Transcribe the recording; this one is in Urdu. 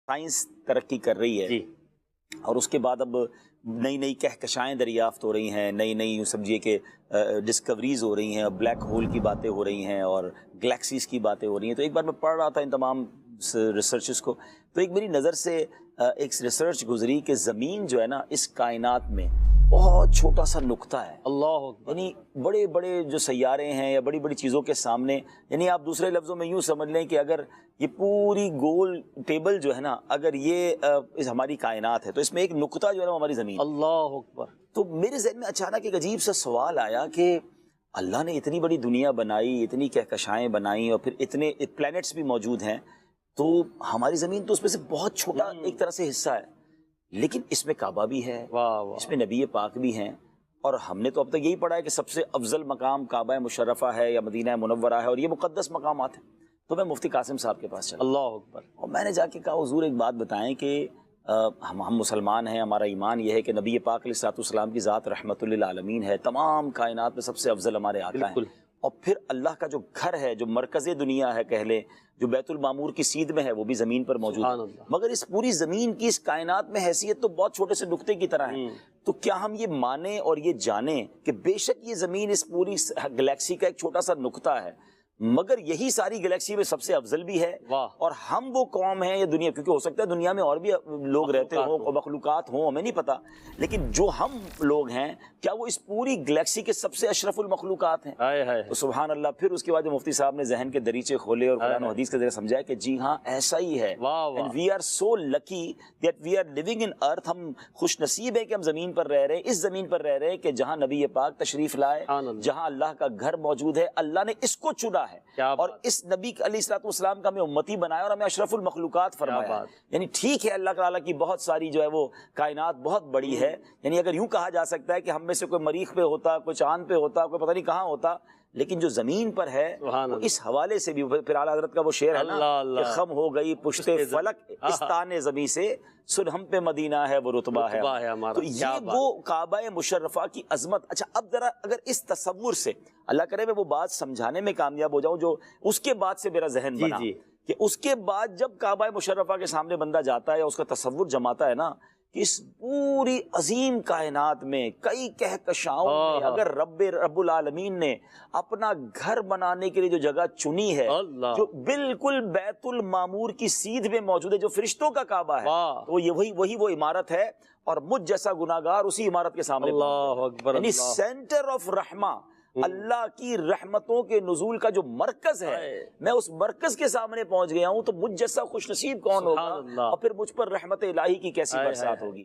سائنس ترقی کر رہی ہے جی اور اس کے بعد اب نئی نئی کہکشائیں دریافت ہو رہی ہیں، نئی نئی یوں سمجھیے کہ ڈسکوریز ہو رہی ہیں، بلیک ہول کی باتیں ہو رہی ہیں اور گلیکسیز کی باتیں ہو رہی ہیں. تو ایک بار میں پڑھ رہا تھا ان تمام ریسرچز کو، تو ایک میری نظر سے ایک ریسرچ گزری کہ زمین جو ہے نا اس کائنات میں بہت چھوٹا سا نقطہ ہے. اللہ اکبر. یعنی بڑے بڑے جو سیارے ہیں یا بڑی بڑی چیزوں کے سامنے، یعنی آپ دوسرے لفظوں میں یوں سمجھ لیں کہ اگر یہ پوری گول ٹیبل جو ہے نا، اگر یہ ہماری کائنات ہے تو اس میں ایک نقطہ جو ہے نا ہماری زمین. اللہ اکبر. تو میرے ذہن میں اچانک ایک عجیب سا سوال آیا کہ اللہ نے اتنی بڑی دنیا بنائی، اتنی کہکشائیں بنائی اور پھر اتنے پلینٹس بھی موجود ہیں، تو ہماری زمین تو اس میں سے بہت چھوٹا ایک طرح سے حصہ ہے، لیکن اس میں کعبہ بھی ہے، واہ واہ. اس میں نبی پاک بھی ہیں، اور ہم نے تو اب تک یہی پڑھا ہے کہ سب سے افضل مقام کعبہ مشرفہ ہے یا مدینہ منورہ ہے اور یہ مقدس مقامات ہیں. تو میں مفتی قاسم صاحب کے پاس چلا اللہ اکبر. اور میں نے جا کے کہا حضور ایک بات بتائیں کہ ہم مسلمان ہیں، ہمارا ایمان یہ ہے کہ نبی پاک علیہ الصلوۃ والسلام کی ذات رحمت للعالمین ہے، تمام کائنات میں سب سے افضل ہمارے آقا ہیں، بالکل. اور پھر اللہ کا جو گھر ہے، جو مرکز دنیا ہے کہہ لیں، جو بیت المعمور کی سیدھ میں ہے، وہ بھی زمین پر موجود سبحان ہے، اللہ. مگر اس پوری زمین کی اس کائنات میں حیثیت تو بہت چھوٹے سے نقطے کی طرح ہے. تو کیا ہم یہ مانیں اور یہ جانیں کہ بے شک یہ زمین اس پوری گلیکسی کا ایک چھوٹا سا نقطہ ہے، مگر یہی ساری گلیکسی میں سب سے افضل بھی ہے، واہ. اور ہم وہ قوم ہیں یا دنیا، کیونکہ ہو سکتا ہے دنیا میں اور بھی لوگ رہتے ہوں اور مخلوقات ہوں، ہمیں نہیں پتا، لیکن جو ہم لوگ ہیں کیا وہ اس پوری گلیکسی کے سب سے اشرف المخلوقات ہیں؟ ہائے ہائے. تو سبحان اللہ. پھر اس کے بعد مفتی صاحب نے ذہن کے دریچے کھولے اور قرآن و حدیث کے ذریعے سمجھایا کہ جی ہاں ایسا ہی ہے. واہ واہ. We are so lucky that we are living in earth. ہم خوش نصیب ہیں کہ ہم زمین پر رہ رہے ہیں، اس زمین پر رہ رہے ہیں کہ جہاں نبی پاک تشریف لائے، سبحان اللہ. جہاں اللہ کا گھر موجود ہے، اللہ نے اس کو چنا ہے کیا اور بات. اس نبی علیہ الصلوۃ والسلام کا ہمیں امتی بنایا اور ہمیں اشرف المخلوقات فرمایا. بات. یعنی ٹھیک ہے اللہ تعالیٰ کی بہت ساری جو ہے وہ کائنات بہت بڑی ہے، یعنی اگر یوں کہا جا سکتا ہے کہ ہم میں سے کوئی مریخ پہ ہوتا، کوئی چاند پہ ہوتا، کوئی پتہ نہیں کہاں ہوتا، لیکن جو زمین پر ہے وہ اس حوالے سے بھی پھر اعلیٰ حضرت کا وہ شعر ہے نا اللہ کہ اللہ. خم ہو گئی پشتے فلک استان زمیں سے، سن ہم پہ مدینہ ہے وہ رتبہ ہے. رتبہ ہے ہمارا. تو کیا یہ بات. وہ کعبہ مشرفہ کی عظمت. اچھا اب ذرا اگر اس تصور سے اللہ کرے میں وہ بات سمجھانے میں کامیاب ہو جاؤں جو اس کے بعد سے میرا ذہن بنا جی. کہ اس کے بعد جب کعبہ مشرفہ کے سامنے بندہ جاتا ہے یا اس کا تصور جماتا ہے نا کہ اس پوری عظیم کائنات میں کئی کہکشاؤں میں اگر رب العالمین نے اپنا گھر بنانے کے لیے جو جگہ چنی ہے، اللہ. جو بالکل بیت المعمور کی سیدھ میں موجود ہے، جو فرشتوں کا کعبہ ہے، واہ. تو یہ وہی وہ عمارت ہے، اور مجھ جیسا گناہگار اسی عمارت کے سامنے اللہ اکبر. یعنی اللہ. سینٹر آف رحمہ، اللہ کی رحمتوں کے نزول کا جو مرکز ہے، میں اس مرکز کے سامنے پہنچ گیا ہوں، تو مجھ جیسا خوش نصیب کون ہوگا، سبحان اللہ. اور پھر مجھ پر رحمت الہی کی کیسی برسات ہوگی.